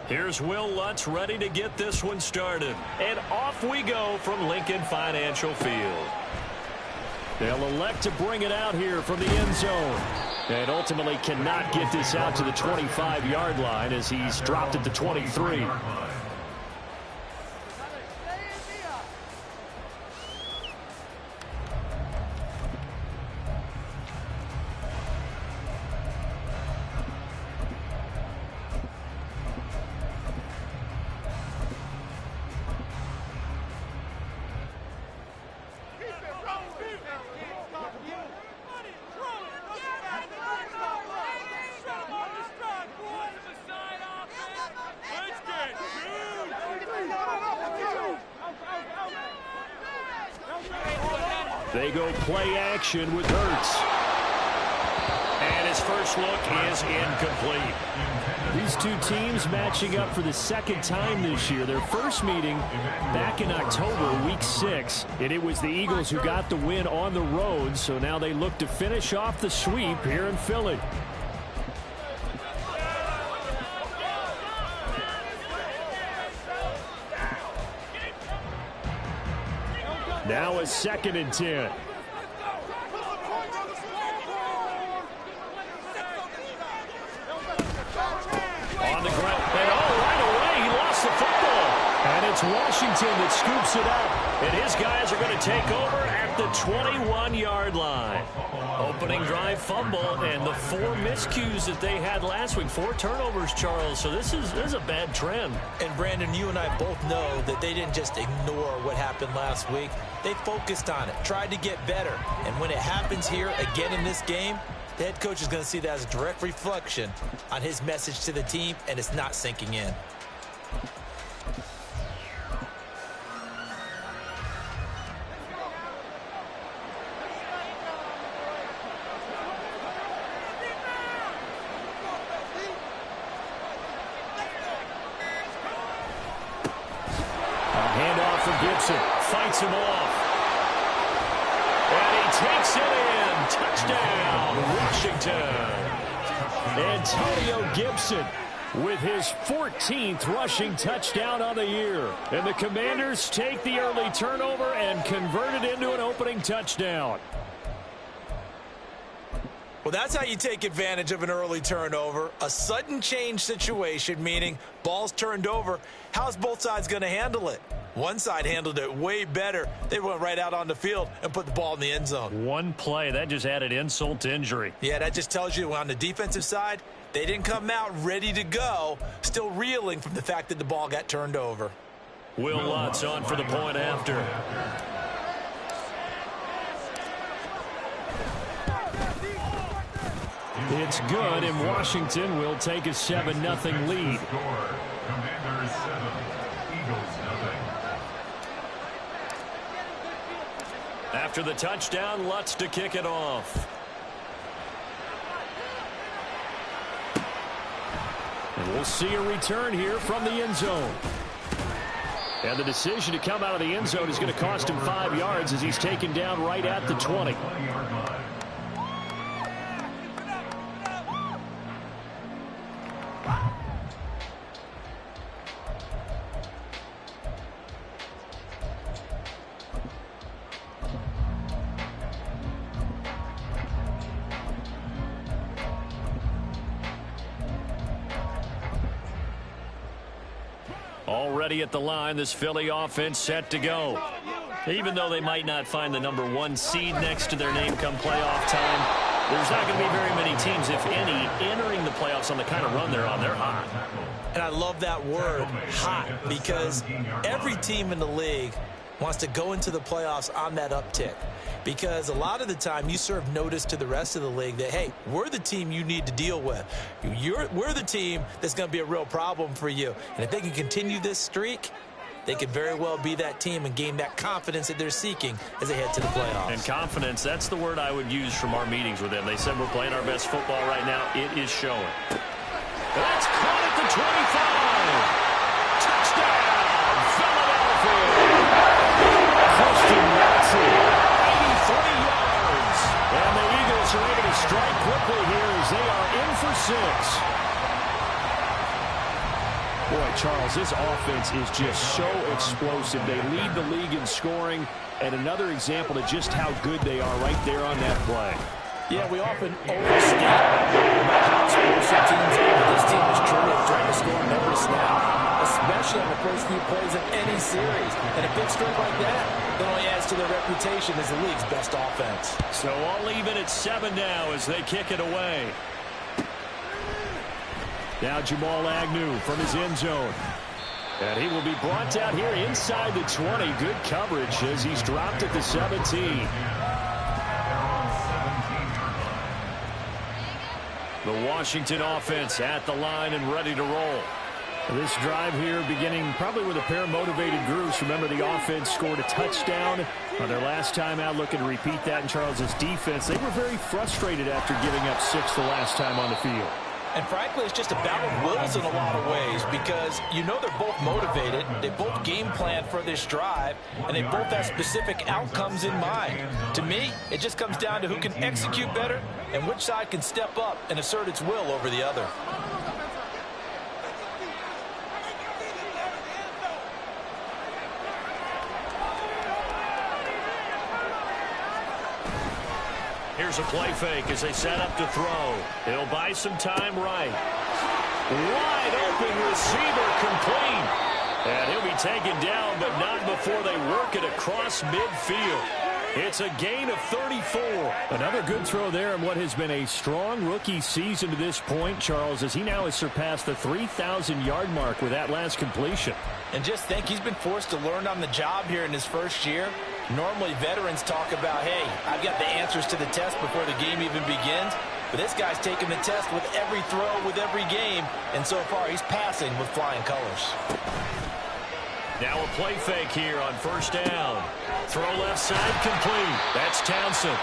Here's Will Lutz ready to get this one started. And off we go from Lincoln Financial Field. They'll elect to bring it out here from the end zone. And ultimately cannot get this out to the 25-yard line as he's dropped at the 23. They go play action with Hurts. And his first look is incomplete. These two teams matching up for the second time this year. Their first meeting back in October, week 6. And it was the Eagles who got the win on the road. So now they look to finish off the sweep here in Philly. Now a 2nd and 10. On the ground. And right away, he lost the football. And it's Washington that scoops it up. And his guys are going to take over at the 21-yard line. Opening drive fumble and the 4 miscues that they had last week. 4 turnovers, Charles. So this is a bad trend. And Brandon, you and I both know that they didn't just ignore what happened last week. They focused on it, tried to get better. And when it happens here again in this game, the head coach is going to see that as a direct reflection on his message to the team, and it's not sinking in. Handoff for Gibson. Fights him off. And he takes it in. Touchdown, Washington. Antonio Gibson with his 14th rushing touchdown on the year. And the Commanders take the early turnover and convert it into an opening touchdown. Well, that's how you take advantage of an early turnover. A sudden change situation, meaning ball's turned over. How's both sides going to handle it? One side handled it way better. They went right out on the field and put the ball in the end zone. One play, that just added insult to injury. Yeah, that just tells you on the defensive side, they didn't come out ready to go, still reeling from the fact that the ball got turned over. Will Lutz on for the point after. It's good, and Washington will take a 7-0 lead. Commanders 7, Eagles 0. After the touchdown, Lutz to kick it off. And we'll see a return here from the end zone. And the decision to come out of the end zone is going to cost him 5 yards as he's taken down right at the 20. Already at the line, this Philly offense set to go. Even though they might not find the number 1 seed next to their name come playoff time, there's not going to be very many teams, if any, entering the playoffs on the kind of run they're on. They're hot. And I love that word, hot, because every team in the league wants to go into the playoffs on that uptick. Because a lot of the time you serve notice to the rest of the league that, hey, we're the team you need to deal with. We're the team that's going to be a real problem for you. And if they can continue this streak, they could very well be that team and gain that confidence that they're seeking as they head to the playoffs. And confidence, that's the word I would use from our meetings with them. They said we're playing our best football right now. It is showing. That's caught at the 25. Touchdown, Philadelphia. Christian Watson, 83 yards. And the Eagles are able to strike quickly here as they are in for 6. Boy, Charles, this offense is just so explosive. They lead the league in scoring, and another example of just how good they are right there on that play. Yeah, we often overstate how explosive teams are. This team is truly trying to score on every snap, especially on the first few plays of any series. And a big strike like that only adds to their reputation as the league's best offense. So all even at 7 now as they kick it away. Now Jamal Agnew from his end zone. And he will be brought down here inside the 20. Good coverage as he's dropped at the 17. The Washington offense at the line and ready to roll. This drive here beginning probably with a pair of motivated groups. Remember, the offense scored a touchdown on their last time out. Looking to repeat that in Charles's defense. They were very frustrated after giving up 6 the last time on the field. And frankly, it's just a battle of wills in a lot of ways because you know they're both motivated. They both game plan for this drive, and they both have specific outcomes in mind. To me, it just comes down to who can execute better and which side can step up and assert its will over the other. Here's a play fake as they set up to throw. He'll buy some time right. Wide open receiver complete. And he'll be taken down, but not before they work it across midfield. It's a gain of 34. Another good throw there in what has been a strong rookie season to this point, Charles, as he now has surpassed the 3,000-yard mark with that last completion. And just think, he's been forced to learn on the job here in his first year. Normally, veterans talk about, hey, I've got the answers to the test before the game even begins. But this guy's taking the test with every throw, with every game. And so far, he's passing with flying colors. Now a play fake here on first down. Throw left side complete. That's Townsend.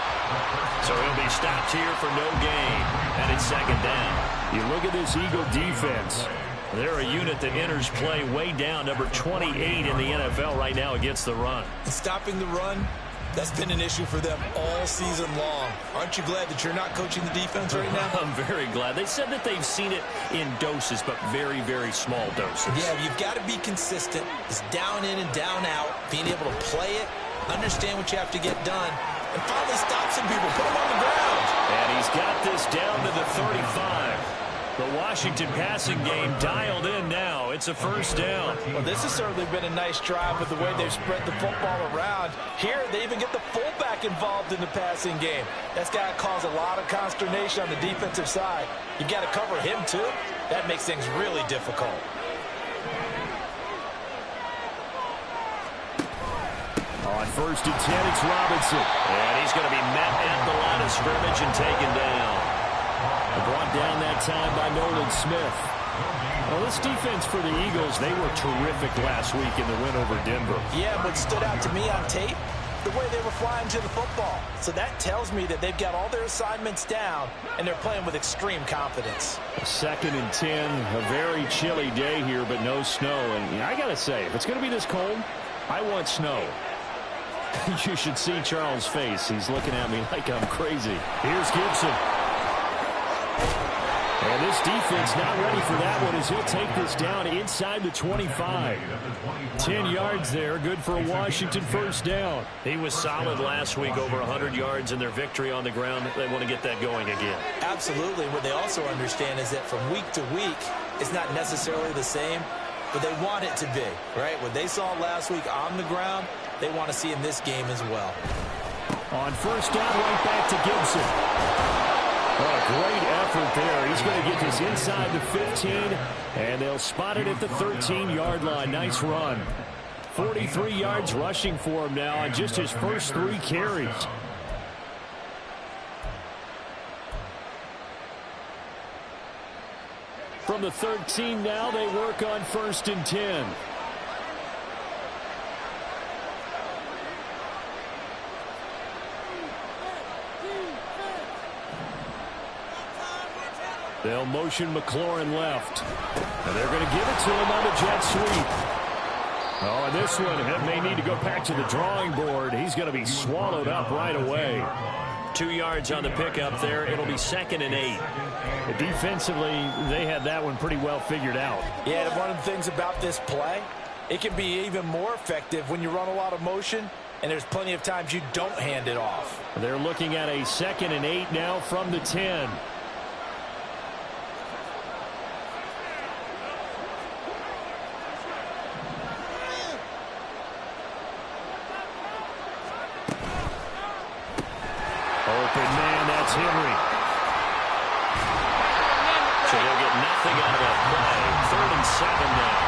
So he'll be stopped here for no gain. And it's second down. You look at this Eagle defense. They're a unit that enters play way down, number 28 in the NFL right now against the run. And stopping the run, that's been an issue for them all season long. Aren't you glad that you're not coaching the defense right now? I'm very glad. They said that they've seen it in doses, but very, very small doses. Yeah, you've got to be consistent. It's down in and down out, being able to play it, understand what you have to get done, and finally stop some people, put them on the ground. And he's got this down to the 35. The Washington passing game dialed in now. It's a first down. Well, this has certainly been a nice drive with the way they've spread the football around. Here, they even get the fullback involved in the passing game. That's got to cause a lot of consternation on the defensive side. You've got to cover him, too. That makes things really difficult. On first and 10, it's Robinson. And he's going to be met at the line of scrimmage and taken down. Brought down that time by Nolan Smith. Well, this defense for the Eagles, they were terrific last week in the win over Denver. Yeah, what stood out to me on tape, the way they were flying to the football. So that tells me that they've got all their assignments down, and they're playing with extreme confidence. Second and 10, a very chilly day here, but no snow. And I got to say, if it's going to be this cold, I want snow. You should see Charles' face. He's looking at me like I'm crazy. Here's Gibson. And this defense not ready for that one as he'll take this down inside the 25. 10 yards there, good for a Washington first down. He was solid last week, over 100 yards in their victory on the ground. They want to get that going again. Absolutely. What they also understand is that from week to week, it's not necessarily the same, but they want it to be, right? What they saw last week on the ground, they want to see in this game as well. On first down, right back to Gibson. Oh, great effort there. He's going to get this inside the 15, and they'll spot it at the 13-yard line. Nice run. 43 yards rushing for him now on just his first 3 carries. From the 13 now, they work on first and 10. They'll motion McLaurin left. And they're going to give it to him on the jet sweep. Oh, and this one may need to go back to the drawing board. He's going to be swallowed up right away. 2 yards on the pickup there. It'll be 2nd and 8. Defensively, they had that one pretty well figured out. Yeah, and one of the things about this play, it can be even more effective when you run a lot of motion, and there's plenty of times you don't hand it off. They're looking at a 2nd and 8 now from the 10. Open man, that's Henry. So they'll get nothing out of that play. 3rd and 7 now.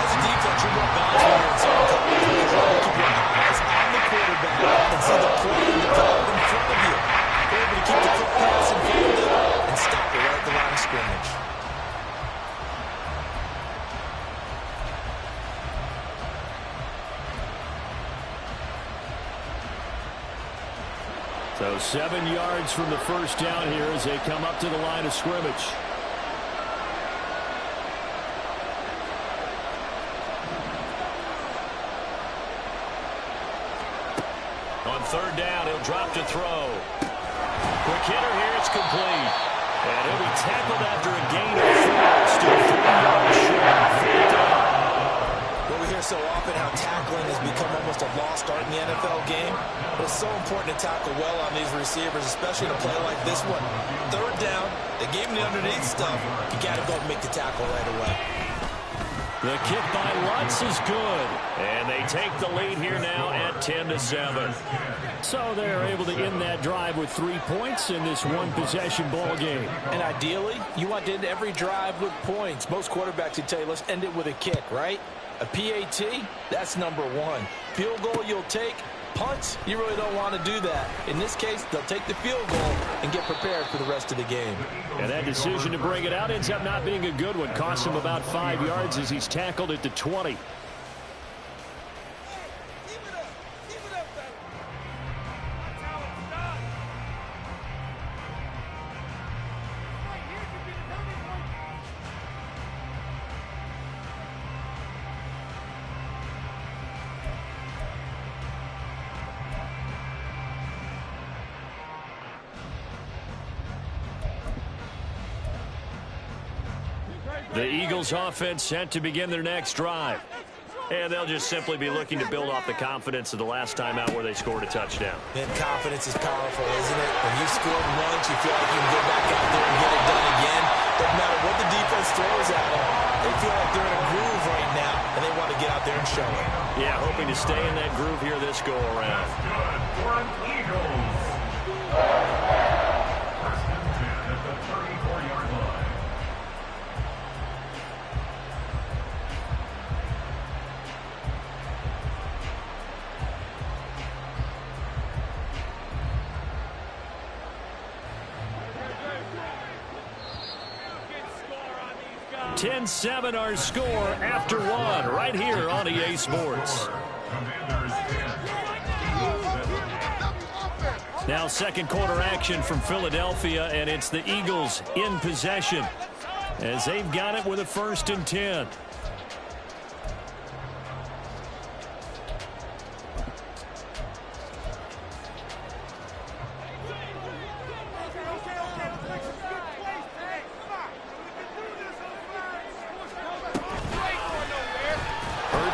As a defense, you're more valuable in zone coverage because you want to keep your eyes on the quarterback and see the play develop in front of you. They're able to keep the quick pass in front of them and stop it right at the line of scrimmage. So 7 yards from the first down here as they come up to the line of scrimmage. On 3rd down, he'll drop to throw. Quick hitter here, it's complete. And he'll be tackled after a gain of 4. Still 3 yards short. 4th down. Well, we hear so often how tackling has become almost a lost art in the NFL game. But it's so important to tackle well on these receivers, especially in a play like this one. 3rd down, they gave him the underneath stuff. You got to go and make the tackle right away. The kick by Lutz is good. And they take the lead here now at 10-7. So they're able to end that drive with 3 points in this one-possession ball game. And ideally, you want to end every drive with points. Most quarterbacks would tell you, let's end it with a kick, right? A PAT, that's number 1. Field goal you'll take. Punts, you really don't want to do that. In this case, they'll take the field goal and get prepared for the rest of the game. And that decision to bring it out ends up not being a good one. Costs him about 5 yards as he's tackled at the 20. The Eagles offense set to begin their next drive. And they'll just simply be looking to build off the confidence of the last time out where they scored a touchdown. And confidence is powerful, isn't it? When you scored once, you feel like you can go back out there and get it done again. Doesn't matter what the defense throws at them. They feel like they're in a groove right now, and they want to get out there and show it. Yeah, hoping to stay in that groove here this go-around. Good for an Eagles. First and 10 at the 34-yard line. Ten 10-7 our score after 1 right here on EA Sports. Now second quarter action from Philadelphia, and it's the Eagles in possession as they've got it with a 1st and 10.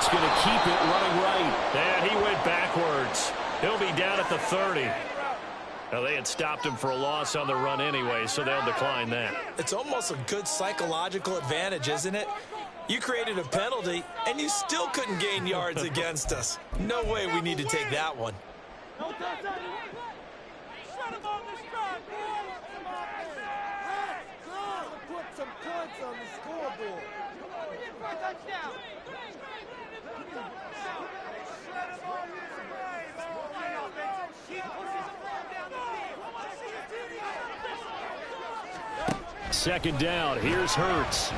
Going to keep it running right. And he went backwards. He'll be down at the 30. Now, they had stopped him for a loss on the run anyway, so they'll decline that. It's almost a good psychological advantage, isn't it? You created a penalty, and you still couldn't gain yards against us. No way we need to take that one. Put some points on the scoreboard. Touchdown. Second down. Here's Hurts.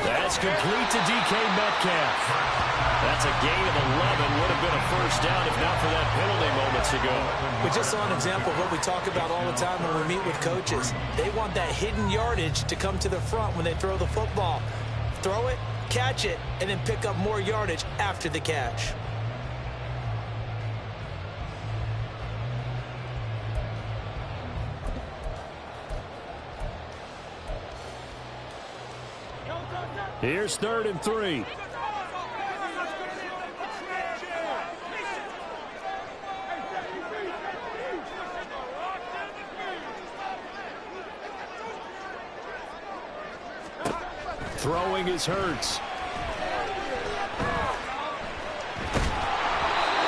That's complete to DK Metcalf. That's a gain of 11. Would have been a first down if not for that penalty moments ago. We just saw an example of what we talk about all the time when we meet with coaches. They want that hidden yardage to come to the front when they throw the football. Throw it, catch it, and then pick up more yardage after the catch. Here's 3rd and 3. Throwing is Hurts.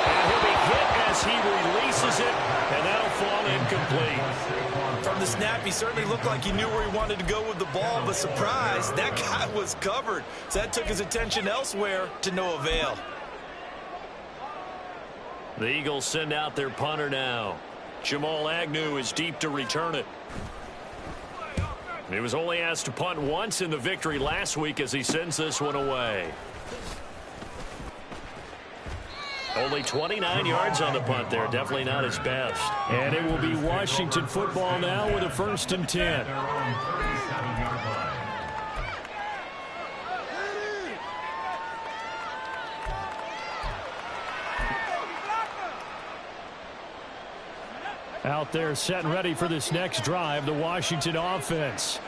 And he'll be hit as he releases it, and that'll fall incomplete. From the snap, he certainly looked like he knew where he wanted to go with the ball, but surprise, that guy was covered. So that took his attention elsewhere to no avail. The Eagles send out their punter now. Jamal Agnew is deep to return it. He was only asked to punt once in the victory last week as he sends this one away. Only 29 yards on the punt there. Definitely not his best. And it will be Washington football now with a 1st and 10. Out there set and ready for this next drive, the Washington offense.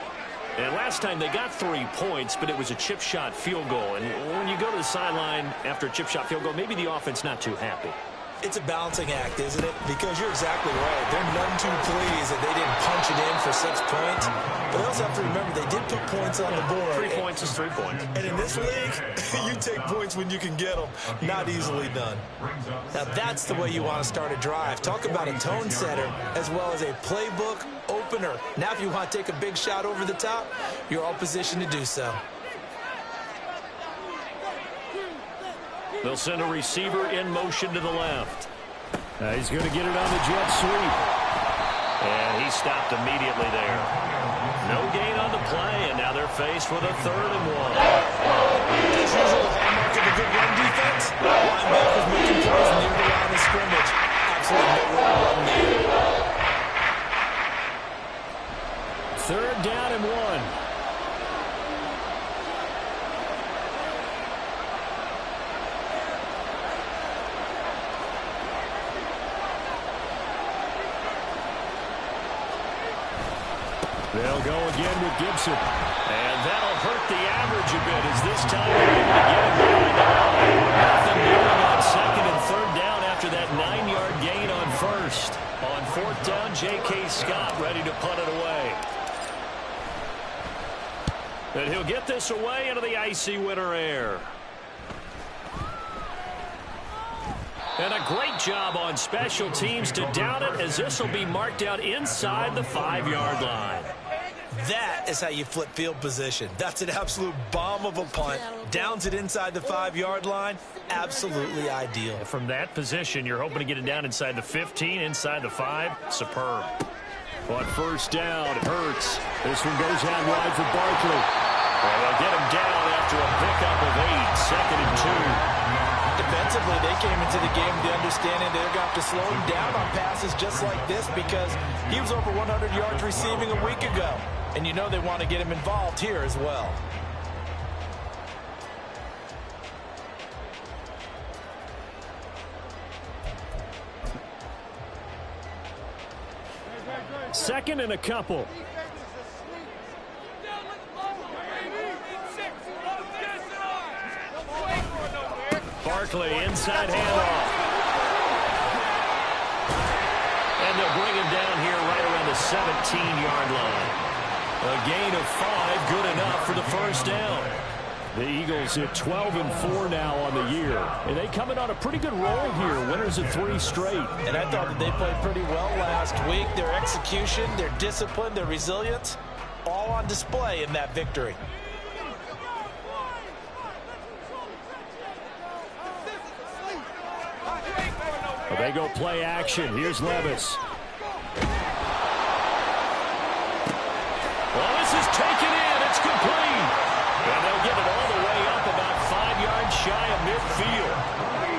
And last time they got 3 points, but it was a chip shot field goal. And when you go to the sideline after a chip shot field goal, maybe the offense not too happy. It's a balancing act, isn't it? Because you're exactly right. They're none too pleased that they didn't punch it in for 6 points. But they also have to remember they did put points on the board. 3 points is 3 points. And in this league, you take points when you can get them. Not easily done. Now that's the way you want to start a drive. Talk about a tone setter as well as a playbook opener. Now if you want to take a big shot over the top, you're all positioned to do so. They'll send a receiver in motion to the left. He's going to get it on the jet sweep. And he stopped immediately there. No gain on the play, and now they're faced with a 3rd and 1. As usual, the hallmark of a good run defense. Linebackers making plays near the line of scrimmage. Absolutely no way to run there. 3rd down and 1. They'll go again with Gibson. And that'll hurt the average a bit as this time they're able to get him behind the line. Nothing doing on 2nd and 3rd down after that 9-yard gain on 1st. On 4th down, J.K. Scott ready to punt it away. And he'll get this away into the icy winter air. And a great job on special teams to down it as this will be marked out inside the 5-yard line. That is how you flip field position. That's an absolute bomb of a punt. Downs it inside the 5-yard line. Absolutely ideal. From that position, you're hoping to get it down inside the 15, inside the 5. Superb. On 1st down, Hurts. This one goes out wide for Barkley. Well, they'll get him down after a pickup of 8. 2nd and 2. Defensively, they came into the game with the understanding they're going to have to slow him down on passes just like this because he was over 100 yards receiving a week ago. And you know they want to get him involved here as well. Second and a couple. Barkley, inside handoff. And they'll bring him down here right around the 17-yard line. A gain of 5, good enough for the 1st down. The Eagles hit 12 and 4 now on the year. And they come in on a pretty good roll here. Winners of 3 straight. And I thought that they played pretty well last week. Their execution, their discipline, their resilience, all on display in that victory. Well, they go play action. Here's Levis. Well, this is taken in. It's complete. And they'll get it all the way up about 5 yards shy of midfield.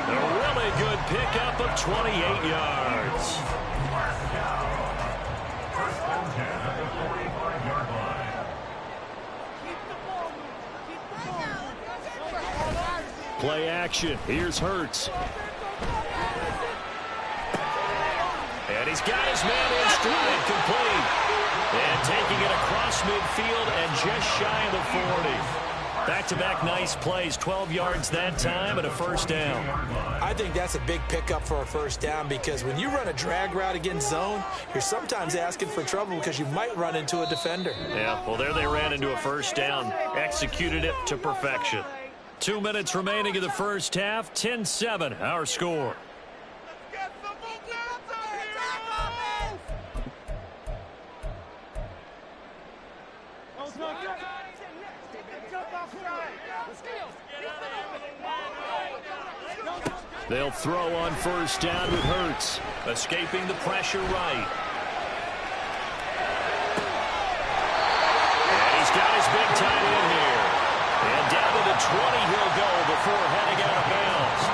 A really good pickup of 28 yards. First and 10 at the 45-yard line. Play action. Here's Hurts. And he's got his man in stride, complete. And taking it across midfield and just shy of the 40. Back-to-back nice plays, 12 yards that time and a first down. I think that's a big pickup for a first down because when you run a drag route against zone, you're sometimes asking for trouble because you might run into a defender. Yeah, well, there they ran into a first down, executed it to perfection. 2 minutes remaining in the first half, 10-7, our score. They'll throw on first down with Hurts, escaping the pressure right. And he's got his big tight end here. And down to the 20 he'll go before heading out of bounds.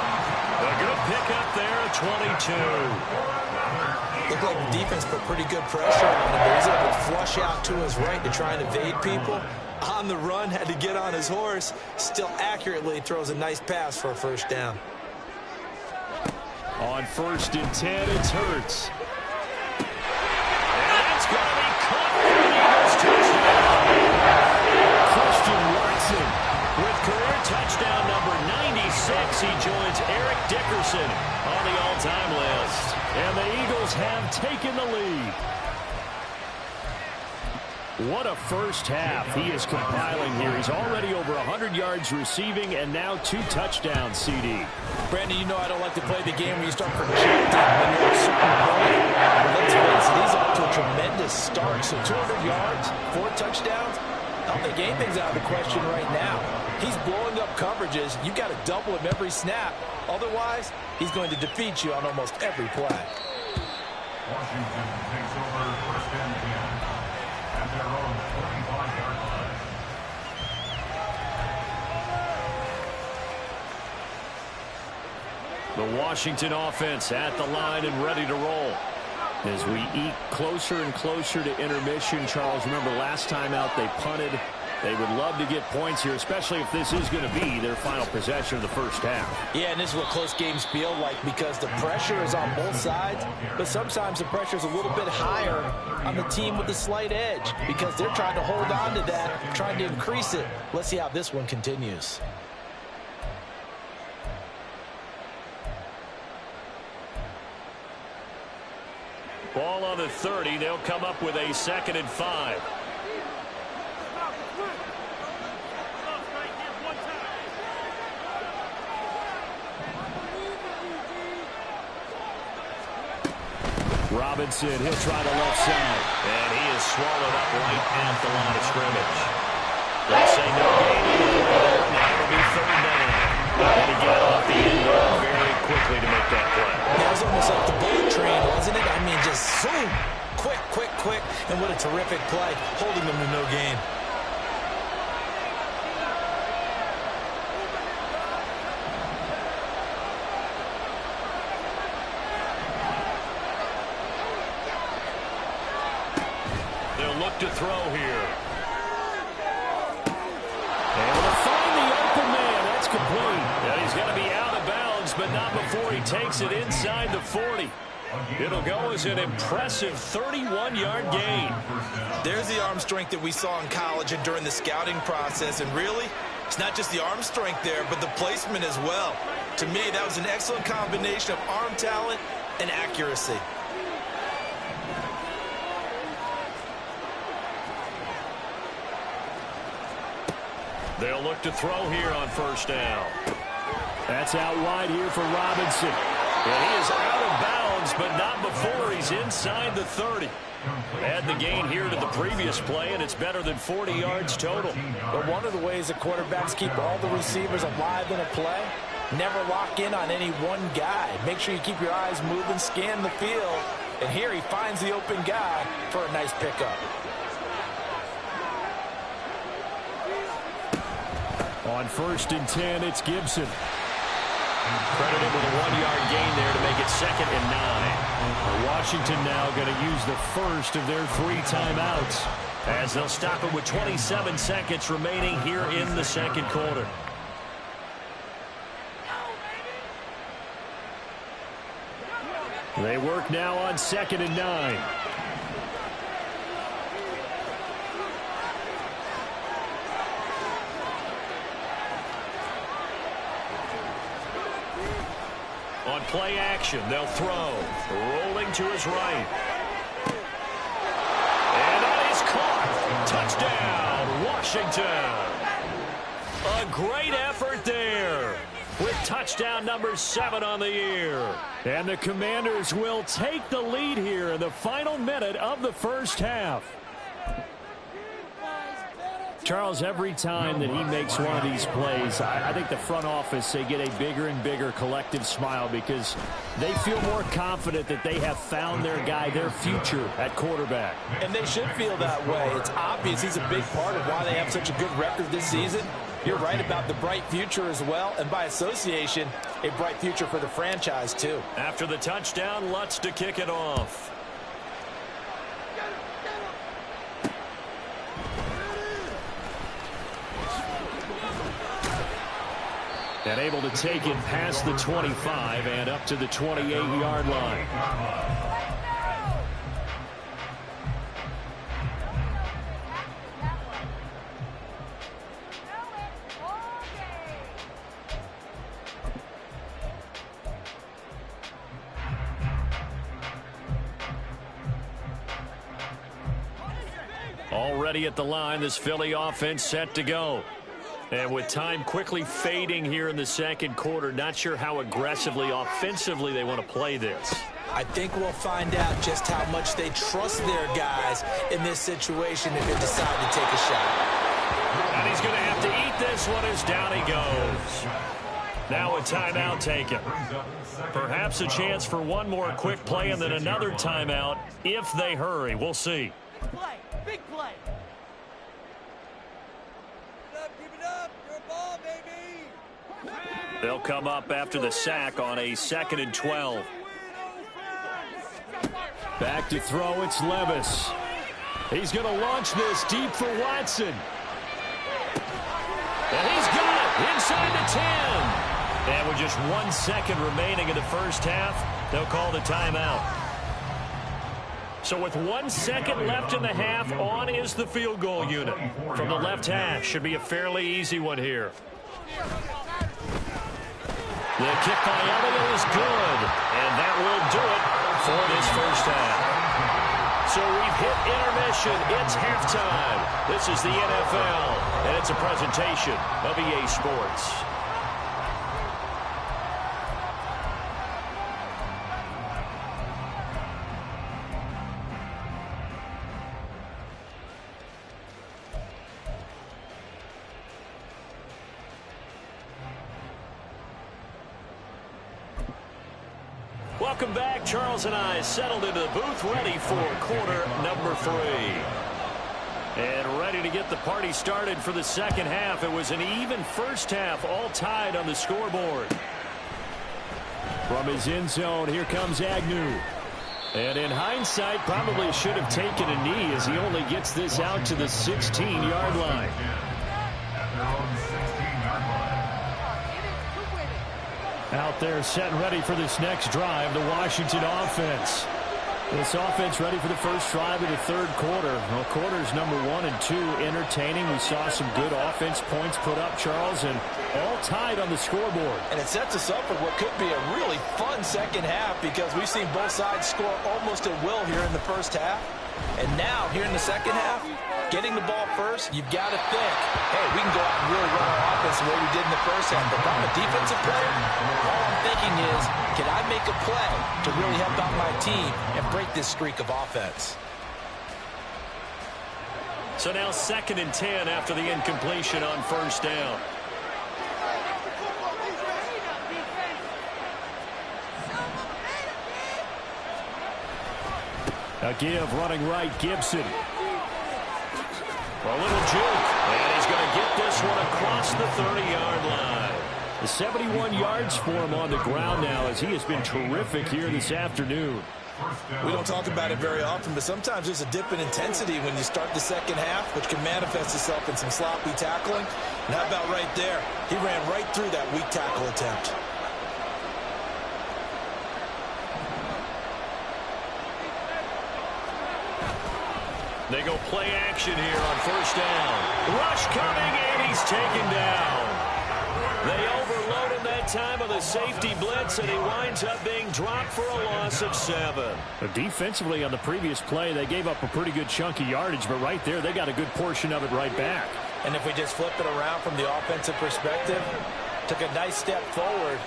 A good pickup there at 22. Looked like the defense put pretty good pressure on him, but he was able to flush out to his right to try and evade people. On the run, had to get on his horse. Still accurately throws a nice pass for a first down. On 1st and 10, it's Hurts. And that's going to be caught for the Eagles touchdown. Christian Watson with career touchdown number 96. He joins Eric Dickerson on the all-time list. And the Eagles have taken the lead. What a first half he is compiling here. He's already over 100 yards receiving and now 2 touchdowns, CD. Brandon, you know I don't like to play the game where you start projecting when you're a certain point. But let's face it, he's off to a tremendous start. So 200 yards, 4 touchdowns. I don't think anything's out of the question right now. He's blowing up coverages. You've got to double him every snap. Otherwise, he's going to defeat you on almost every play. Washington takes over 1st and 10 at their own 45-yard line. The Washington offense at the line and ready to roll. As we eat closer and closer to intermission, Charles, remember last time out they punted. They would love to get points here, especially if this is going to be their final possession of the first half. Yeah, and this is what close games feel like because the pressure is on both sides, but sometimes the pressure is a little bit higher on the team with the slight edge because they're trying to hold on to that, trying to increase it. Let's see how this one continues. Ball on the 30. They'll come up with a 2nd and 5. Robinson, he'll try the left side. And he is swallowed up right at the line of scrimmage. They say no gain there. Now it'll be 3rd down. And he got off the end very quickly to make that play. That was almost like the bullet train, wasn't it? I mean, just zoom. Quick, quick, quick. And what a terrific play, holding them to no gain. To throw here. Able to find the open man. That's complete. And he's going to be out of bounds, but not before he takes it inside the 40. It'll go as an impressive 31-yard gain. There's the arm strength that we saw in college and during the scouting process. And really, it's not just the arm strength there, but the placement as well. To me, that was an excellent combination of arm talent and accuracy. They'll look to throw here on 1st down. That's out wide here for Robinson. And he is out of bounds, but not before he's inside the 30. Add the gain here to the previous play, and it's better than 40 yards total. But one of the ways the quarterbacks keep all the receivers alive in a play, never lock in on any one guy. Make sure you keep your eyes moving, scan the field. And here he finds the open guy for a nice pickup. On 1st and 10, it's Gibson. Credited with a 1-yard gain there to make it 2nd and 9. Washington now going to use the first of their 3 timeouts as they'll stop it with 27 seconds remaining here in the 2nd quarter. They work now on 2nd and 9. play action. They'll throw. Rolling to his right. And that is caught. Touchdown, Washington. A great effort there with touchdown number 7 on the year. And the Commanders will take the lead here in the final minute of the first half. Charles, every time that he makes one of these plays, I think the front office, they get a bigger and bigger collective smile because they feel more confident that they have found their guy, their future at quarterback. And they should feel that way. It's obvious he's a big part of why they have such a good record this season. You're right about the bright future as well, and by association, a bright future for the franchise too. After the touchdown, Lutz to kick it off. And able to take it past the 25 and up to the 28-yard line. Already at the line, this Philly offense set to go. And with time quickly fading here in the second quarter, not sure how aggressively, offensively they want to play this. I think we'll find out just how much they trust their guys in this situation if they decide to take a shot. And he's going to have to eat this one as down he goes. Now a timeout taken. Perhaps a chance for one more quick play and then another timeout if they hurry. We'll see. Play, big play. Keep it up, your ball, baby. They'll come up after the sack on a 2nd and 12. Back to throw, it's Levis. He's going to launch this deep for Watson. And he's got it inside the 10. And with just 1 second remaining in the first half, they'll call the timeout. So with 1 second left in the half, on is the field goal unit. From the left hash, should be a fairly easy one here. The kick by Elliott is good, and that will do it for this first half. So we've hit intermission. It's halftime. This is the NFL, and it's a presentation of EA Sports. Welcome back. Charles and I settled into the booth, ready for quarter number 3. And ready to get the party started for the second half. It was an even first half, all tied on the scoreboard. From his end zone, here comes Agnew. And in hindsight, probably should have taken a knee as he only gets this out to the 16-yard line. Out there set and ready for this next drive, the Washington offense. This offense ready for the first drive of the third quarter. Well, quarters number 1 and 2 entertaining. We saw some good offense points put up, Charles, and all tied on the scoreboard. And it sets us up for what could be a really fun second half because we've seen both sides score almost at will here in the first half. And now, here in the second half, getting the ball first, you've got to think, hey, we can go out and really run our offense the way we did in the first half. But if I'm a defensive player, all I'm thinking is, can I make a play to really help out my team and break this streak of offense? So now 2nd and 10 after the incompletion on first down. A give running right, Gibson. A little juke, and he's going to get this one across the 30-yard line. 71 yards for him on the ground now as he has been terrific here this afternoon. We don't talk about it very often, but sometimes there's a dip in intensity when you start the second half, which can manifest itself in some sloppy tackling. And how about right there? He ran right through that weak tackle attempt. They go play action here on first down. Rush coming, and he's taken down. They overload him, then that time of the safety blitz, and he winds up being dropped for a loss of 7. Defensively on the previous play, they gave up a pretty good chunk of yardage, but right there, they got a good portion of it right back. And if we just flip it around from the offensive perspective, took a nice step forward,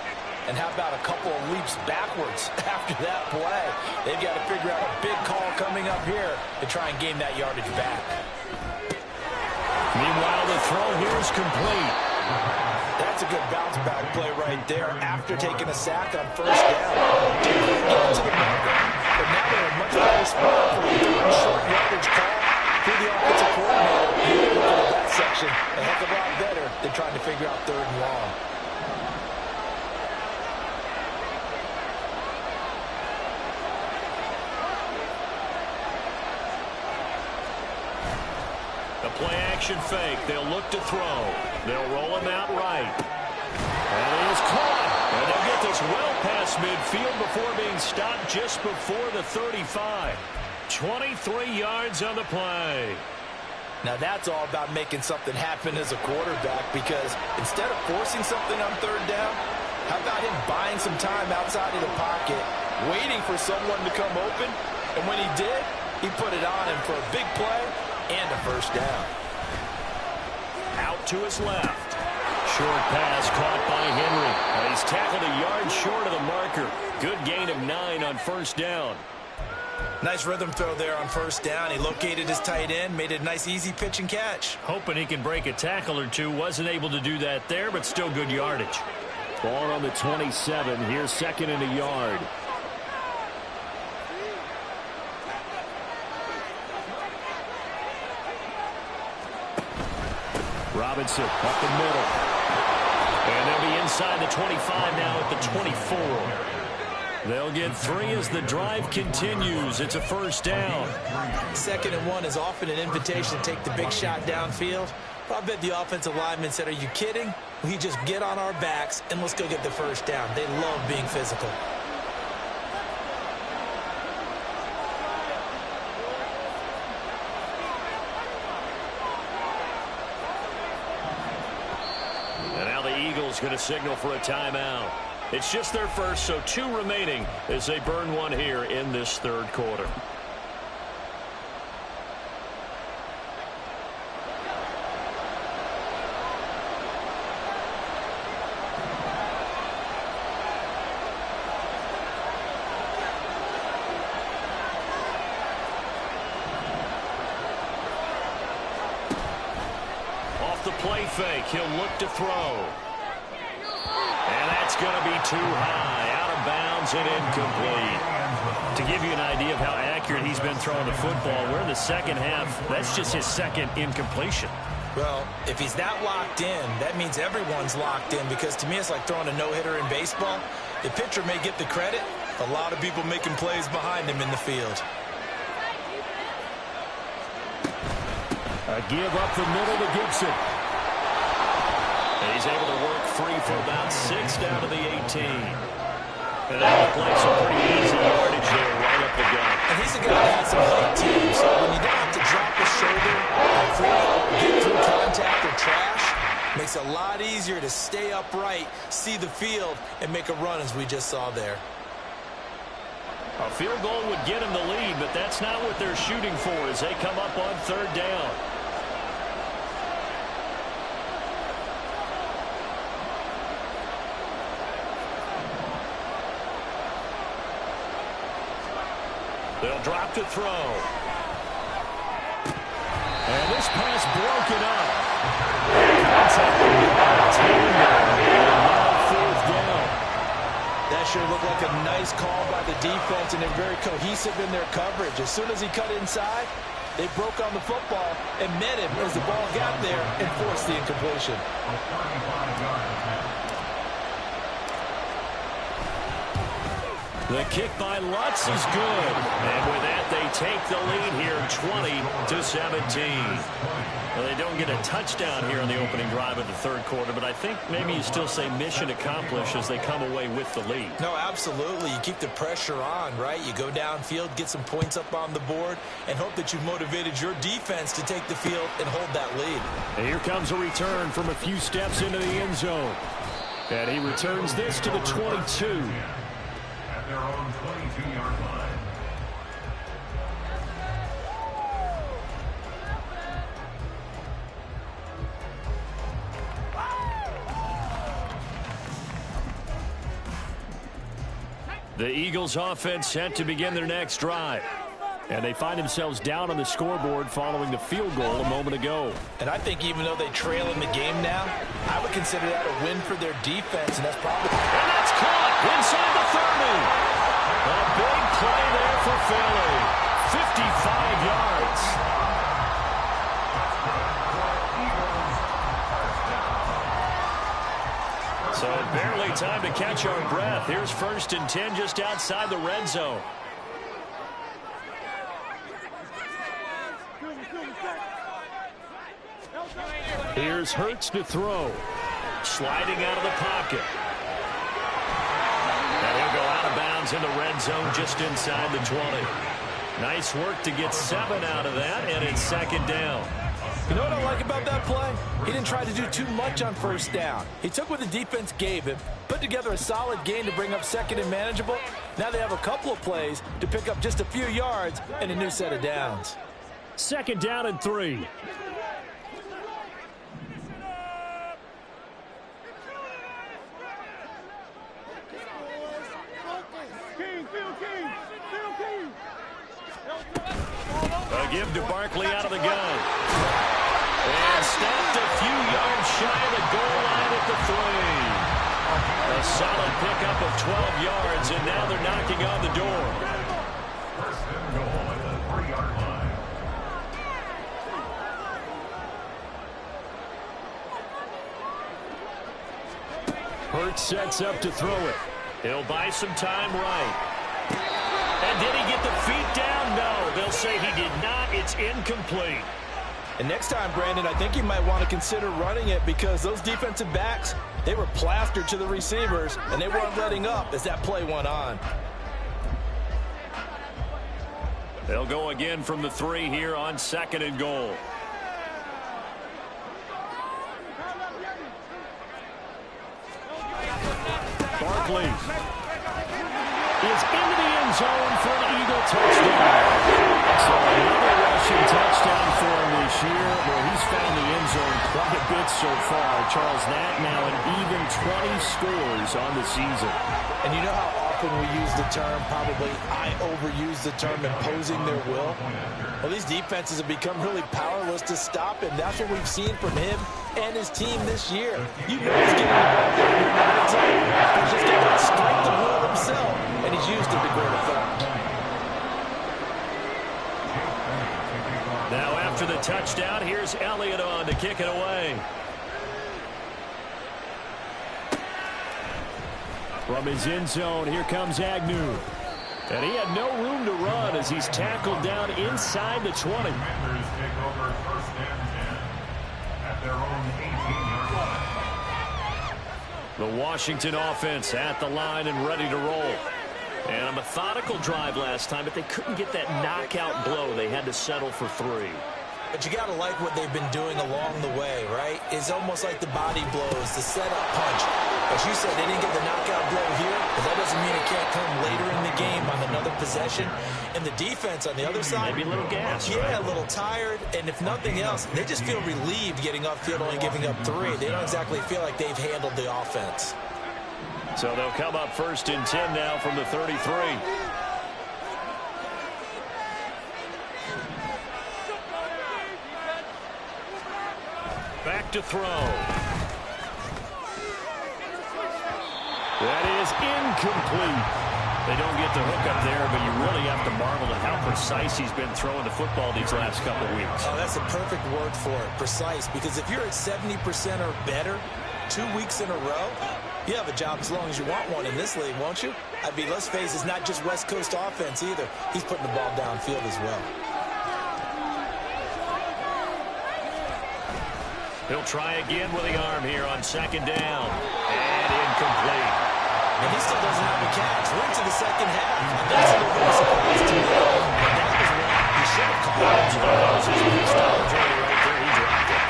and how about a couple of leaps backwards after that play? They've got to figure out a big call coming up here to try and gain that yardage back. Meanwhile, the throw here is complete. That's a good bounce back play right there after taking a sack on first down. Didn't get to the marker, but now they're in a much better spot for a third short yardage call through the offensive coordinator. Looking at that section a heck of a lot better than trying to figure out third and long. Play-action fake. They'll look to throw. They'll roll him out right. And he is caught. And they'll get this well past midfield before being stopped just before the 35. 23 yards on the play. Now that's all about making something happen as a quarterback, because instead of forcing something on third down, how about him buying some time outside of the pocket, waiting for someone to come open, and when he did, he put it on him for a big play and a first down. Out to his left. Short pass caught by Henry. He's tackled a yard short of the marker. Good gain of 9 on first down. Nice rhythm throw there on first down. He located his tight end, made it a nice easy pitch and catch. Hoping he can break a tackle or two. Wasn't able to do that there, but still good yardage. Ball on the 27. Here's second and a yard. Robinson up the middle. And they'll be inside the 25 now at the 24. They'll get 3 as the drive continues. It's a first down. 2nd and 1 is often an invitation to take the big shot downfield. I bet the offensive lineman said, are you kidding? We just get on our backs and let's go get the first down. They love being physical. Going to signal for a timeout. It's just their first, so 2 remaining as they burn one here in this third quarter. Off the play fake, he'll look to throw. And that's going to be too high, out of bounds and incomplete. To give you an idea of how accurate he's been throwing the football, we're in the second half. That's just his second incompletion. Well, if he's that locked in, that means everyone's locked in, because to me it's like throwing a no-hitter in baseball. The pitcher may get the credit, a lot of people making plays behind him in the field. A give up the middle to Gibson. And he's able to work free for about 6 down to the 18. And that looked like some pretty easy yardage there right up the gut. And he's a guy that has some height too, so when you don't have to drop his shoulder and get through contact or trash, makes it a lot easier to stay upright, see the field, and make a run as we just saw there. A field goal would get him the lead, but that's not what they're shooting for as they come up on third down. They'll drop to throw. And this pass broken up. Contact fourth down. That sure looked like a nice call by the defense, and they're very cohesive in their coverage. As soon as he cut inside, they broke on the football and met him as the ball got there and forced the incompletion. The kick by Lutz is good. And with that, they take the lead here 20-17. Well, they don't get a touchdown here on the opening drive of the third quarter, but I think maybe you still say mission accomplished as they come away with the lead. No, absolutely. You keep the pressure on, right? You go downfield, get some points up on the board, and hope that you've motivated your defense to take the field and hold that lead. And here comes a return from a few steps into the end zone. And he returns this to the 22. At their own 22-yard line. The Eagles offense set to begin their next drive. And they find themselves down on the scoreboard following the field goal a moment ago. And I think even though they trail in the game now, I would consider that a win for their defense, and that's probably... And that's caught inside the 30. A big play there for Philly. 55 yards. So barely time to catch our breath. Here's 1st and 10 just outside the red zone. Here's Hurts to throw. Sliding out of the pocket. And he'll go out of bounds in the red zone just inside the 20. Nice work to get 7 out of that, and it's 2nd down. You know what I like about that play? He didn't try to do too much on 1st down. He took what the defense gave him, put together a solid gain to bring up 2nd and manageable. Now they have a couple of plays to pick up just a few yards and a new set of downs. 2nd down and 3. A give to Barkley out of the gun. And stopped a few yards shy of the goal line at the 3. A solid pickup of 12 yards, and now they're knocking on the door. 1st and goal at the 3-yard line. Hurts sets up to throw it. He'll buy some time right. And did he get the feet down? No, they'll say he did not. It's incomplete. And next time, Brandon, I think you might want to consider running it because those defensive backs, they were plastered to the receivers, and they weren't letting up as that play went on. They'll go again from the 3 here on 2nd and goal. Barkley is into the end zone for an Eagle touchdown. So another rushing touchdown for him this year. Well, he's found the end zone quite a bit so far. Charles, that now an even 20 scores on the season. And you know how often we use the term, probably I overuse the term, imposing their will? Well, these defenses have become really powerless to stop him. That's what we've seen from him and his team this year. You know he's getting the ball there in the red zone. He's just got that strength of will himself, and he's used it to great effect. Now after the touchdown, here's Elliott on to kick it away. From his end zone, here comes Agnew. And he had no room to run as he's tackled down inside the 20. Commanders take over 1st and 10 at their own 18-yard line. The Washington offense at the line and ready to roll. And a methodical drive last time, but they couldn't get that knockout blow. They had to settle for 3. But you got to like what they've been doing along the way, right? It's almost like the body blows, the setup punch. As you said, they didn't get the knockout blow here, but that doesn't mean it can't come later in the game on another possession. And the defense on the other side, maybe a little gas, yeah, right? A little tired. And if nothing else, they just feel relieved getting upfield, only giving up 3. They don't exactly feel like they've handled the offense. So they'll come up 1st and 10 now from the 33. Back to throw. That is incomplete. They don't get the hook up there, but you really have to marvel at how precise he's been throwing the football these last couple weeks. Oh, that's a perfect word for it, precise, because if you're at 70% or better 2 weeks in a row, you have a job as long as you want one in this league, won't you? I mean, let's face it, it's not just West Coast offense either. He's putting the ball downfield as well. He'll try again with the arm here on 2nd down. And incomplete. And he still doesn't have a catch. We're into the 2nd half. That's a little surprise to me. That was what he should have called. That was his missed opportunity right there. He dropped it.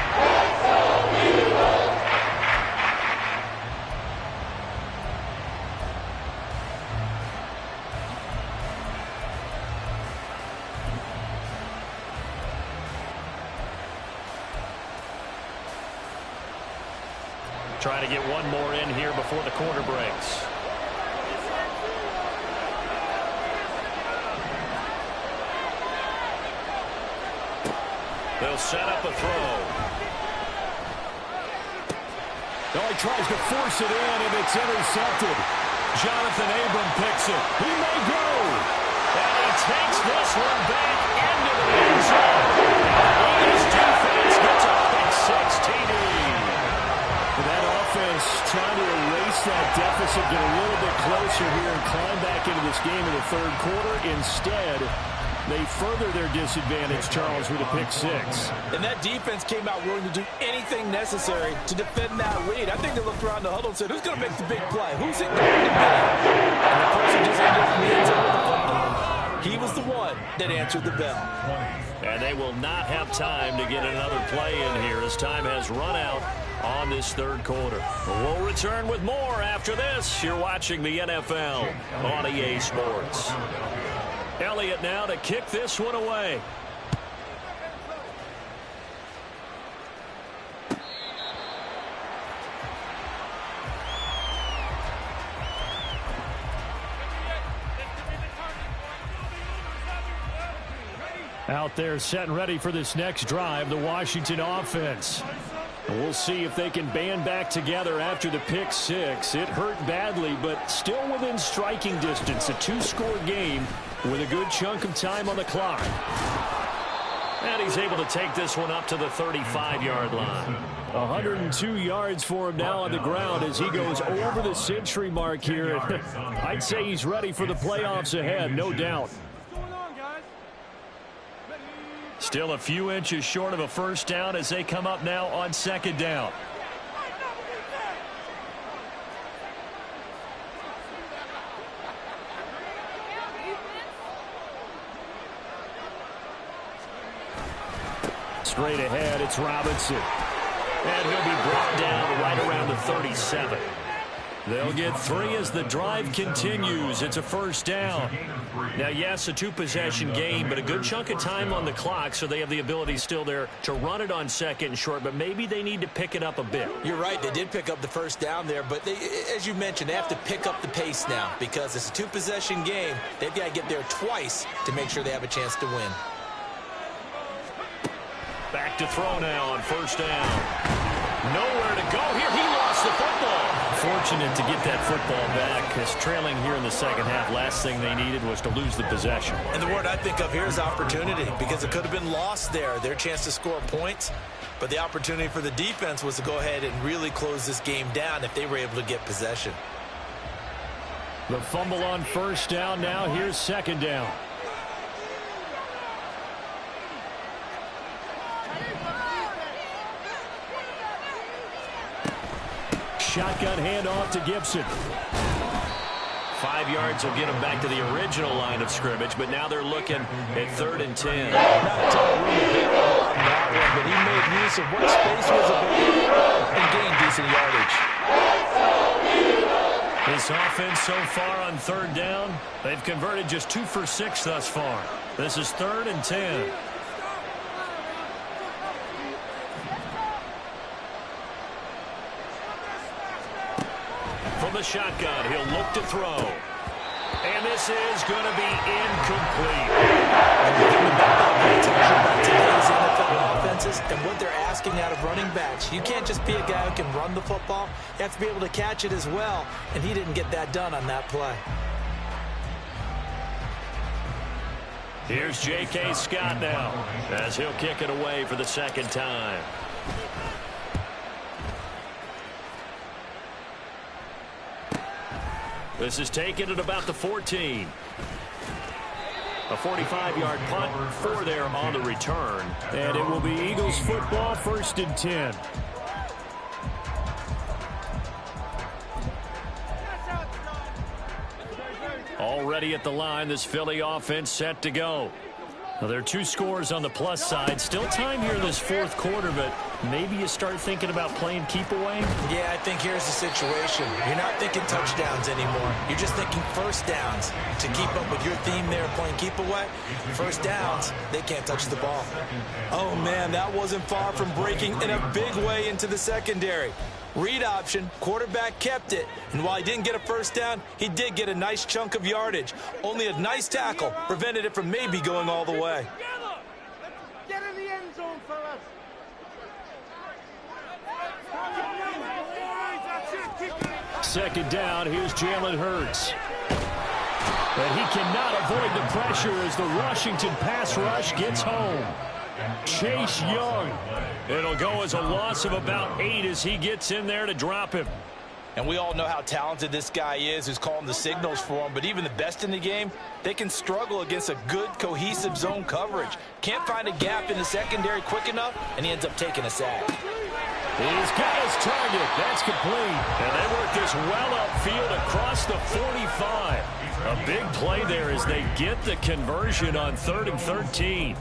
Trying to get one more in here before the quarter breaks. They'll set up a throw. Oh, he tries to force it in, and it's intercepted. Jonathan Abram picks it. He may go. And he takes this one back into the end zone. And his defense gets a pick-six TD. That offense trying to erase that deficit, get a little bit closer here and climb back into this game in the third quarter. Instead, they further their disadvantage, Charles, with a pick-six. And that defense came out willing to do anything necessary to defend that lead. I think they looked around the huddle and said, who's going to make the big play? Who's it going to be? And the person just ended up in the end zone with the football. He was the one that answered the bell. And they will not have time to get another play in here as time has run out on this third quarter. We'll return with more after this. You're watching the NFL on EA Sports. Elliott now to kick this one away. Out there set and ready for this next drive, the Washington offense. We'll see if they can band back together after the pick-six. It hurt badly, but still within striking distance. A two-score game with a good chunk of time on the clock. And he's able to take this one up to the 35-yard line. 102 yards for him now on the ground as he goes over the century mark here. I'd say he's ready for the playoffs ahead, no doubt. Still a few inches short of a first down as they come up now on second down. Straight ahead, it's Robinson. And he'll be brought down right around the 37. They'll get 3 as the drive continues. It's a first down. Now, yes, a two-possession game, but a good chunk of time on the clock, so they have the ability still there to run it on second and short, but maybe they need to pick it up a bit. You're right. They did pick up the first down there, but as you mentioned, they have to pick up the pace now because it's a two-possession game. They've got to get there twice to make sure they have a chance to win. Back to throw now on first down. Nowhere to go here. He lost the football. Fortunate to get that football back because trailing here in the second half, last thing they needed was to lose the possession. And the word I think of here is opportunity because it could have been lost there. Their chance to score points, but the opportunity for the defense was to go ahead and really close this game down if they were able to get possession. The fumble on first down now. Here's second down. Shotgun handoff to Gibson. 5 yards will get him back to the original line of scrimmage, but now they're looking at 3rd and 10. Not a ton of room to go on that one, but he made use of what space was available and gained decent yardage. This offense so far on 3rd down, they've converted just 2 for 6 thus far. This is 3rd and 10. From the shotgun, he'll look to throw. And this is going to be incomplete. Today's NFL offenses and what they're asking out of running backs. You can't just be a guy who can run the football. You have to be able to catch it as well, and he didn't get that done on that play. Here's J.K. Scott now as he'll kick it away for the second time. This is taken at about the 14. A 45-yard punt for there on the return. And it will be Eagles football, 1st and 10. Already at the line, this Philly offense set to go. Now, there are 2 scores on the plus side. Still time here in this 4th quarter, but maybe you start thinking about playing keep away? Yeah, I think here's the situation. You're not thinking touchdowns anymore. You're just thinking first downs. To keep up with your theme there, playing keep away, first downs, they can't touch the ball. Oh, man, that wasn't far from breaking in a big way into the secondary. Read option, quarterback kept it. And while he didn't get a first down, he did get a nice chunk of yardage. Only a nice tackle prevented it from maybe going all the way. Get in the end zone, fellas. Second down, here's Jalen Hurts. But he cannot avoid the pressure as the Washington pass rush gets home. Chase Young. It'll go as a loss of about 8 as he gets in there to drop him. And we all know how talented this guy is who's calling the signals for him. But even the best in the game, they can struggle against a good, cohesive zone coverage. Can't find a gap in the secondary quick enough, and he ends up taking a sack. He's got his target. That's complete. And they work this well upfield across the 45. A big play there as they get the conversion on 3rd and 13.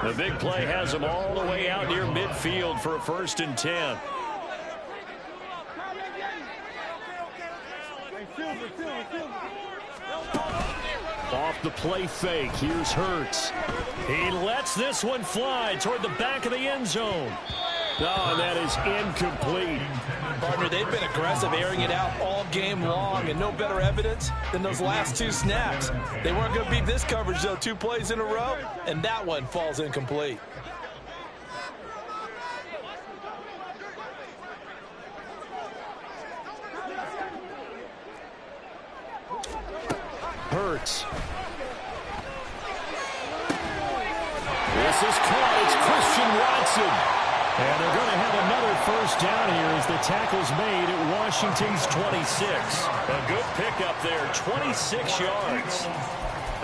The big play has them all the way out near midfield for a 1st and 10. Off the play fake, here's Hurts. He lets this one fly toward the back of the end zone. Oh, and that is incomplete. Partner, they've been aggressive, airing it out all game long, and no better evidence than those last 2 snaps. They weren't going to beat this coverage, though, 2 plays in a row, and that one falls incomplete. Hurts. This is caught. It's Christian Watson. And they're going to have another first down here as the tackle's made at Washington's 26. A good pickup there, 26 yards.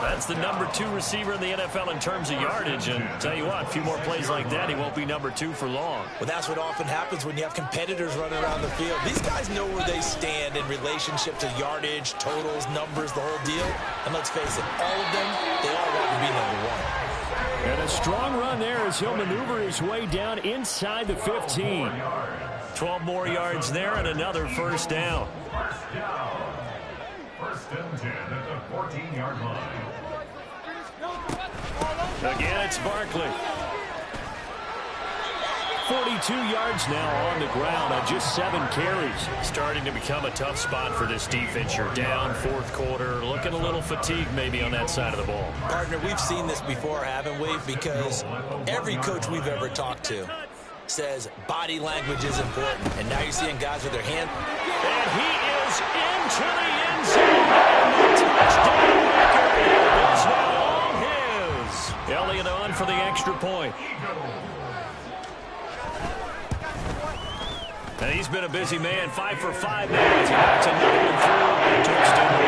That's the number 2 receiver in the NFL in terms of yardage. And tell you what, a few more plays like that, he won't be number 2 for long. Well, that's what often happens when you have competitors running around the field. These guys know where they stand in relationship to yardage, totals, numbers, the whole deal. And let's face it, all of them, they all want to be number 1. And a strong run there as he'll maneuver his way down inside the 15. 12 more yards there and another first down. First and 10 at the 14-yard line. Again, it's Barkley. 42 yards now on the ground on just 7 carries. Starting to become a tough spot for this defense. You're down 4th quarter, looking a little fatigued maybe on that side of the ball. Partner, we've seen this before, haven't we? Because every coach we've ever talked to says body language is important. And now you're seeing guys with their hand. And he is into the end zone. And the touchdown record is now all his. Elliott on for the extra point. And he's been a busy man, 5 for 5 now. He knocks another one through. Touchdown.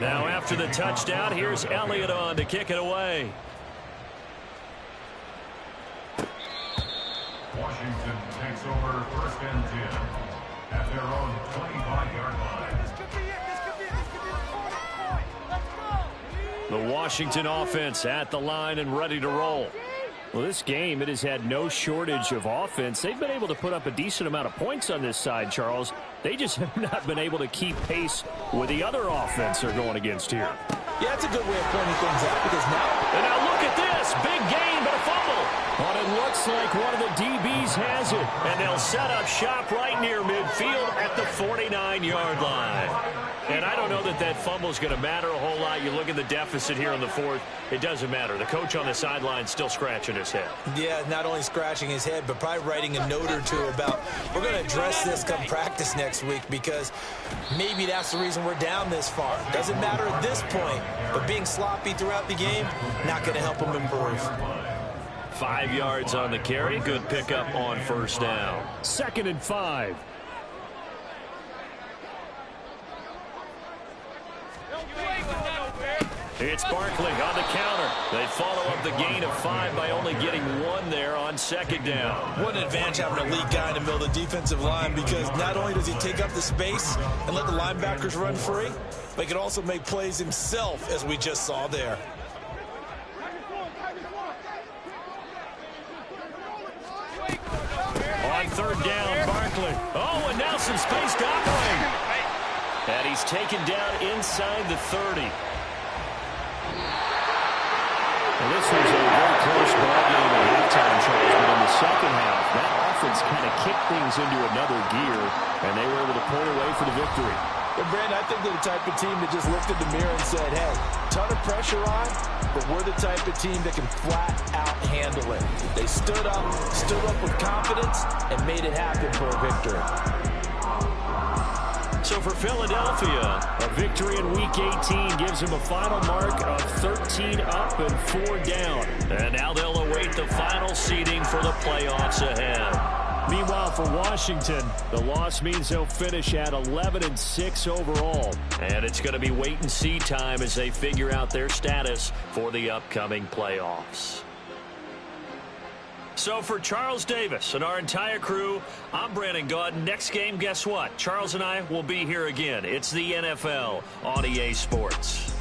Now after the touchdown, here's Elliott on to kick it away. Washington takes over 1st and 10 at their own 25-yard line. This could be the point. Let's go. The Washington offense at the line and ready to roll. Well, this game, it has had no shortage of offense. They've been able to put up a decent amount of points on this side, Charles. They just have not been able to keep pace with the other offense they're going against here. Yeah, that's a good way of pointing things out because now... And now look at this. Big gain, but a fumble. But it looks like one of the DBs has it. And they'll set up shop right near midfield at the 49-yard line. And I don't know that that fumble is going to matter a whole lot. You look at the deficit here in the 4th. It doesn't matter. The coach on the sideline still scratching his head. Yeah, not only scratching his head, but probably writing a note or 2 about we're going to address this come practice next week because maybe that's the reason we're down this far. Doesn't matter at this point, but being sloppy throughout the game, not going to help him improve. 5 yards on the carry. Good pickup on first down. 2nd and 5. It's Barkley on the counter. They follow up the gain of 5 by only getting 1 there on 2nd down. What an advantage having a lead guy in the middle of the defensive line because not only does he take up the space and let the linebackers run free, but he can also make plays himself, as we just saw there. On 3rd down, Barkley. Oh, and now some space to operate. And he's taken down inside the 30. Well, this was a very close ball game at halftime, Charles, but in the second half, that offense kind of kicked things into another gear, and they were able to pull away for the victory. Well, Brandon, I think they're the type of team that just looked in the mirror and said, hey, ton of pressure on, but we're the type of team that can flat out handle it. They stood up with confidence, and made it happen for a victory. So for Philadelphia, a victory in Week 18 gives them a final mark of 13 up and 4 down. And now they'll await the final seeding for the playoffs ahead. Meanwhile, for Washington, the loss means they'll finish at 11-6 overall. And it's going to be wait-and-see time as they figure out their status for the upcoming playoffs. So for Charles Davis and our entire crew, I'm Brandon Gaudin. Next game, guess what? Charles and I will be here again. It's the NFL on EA Sports.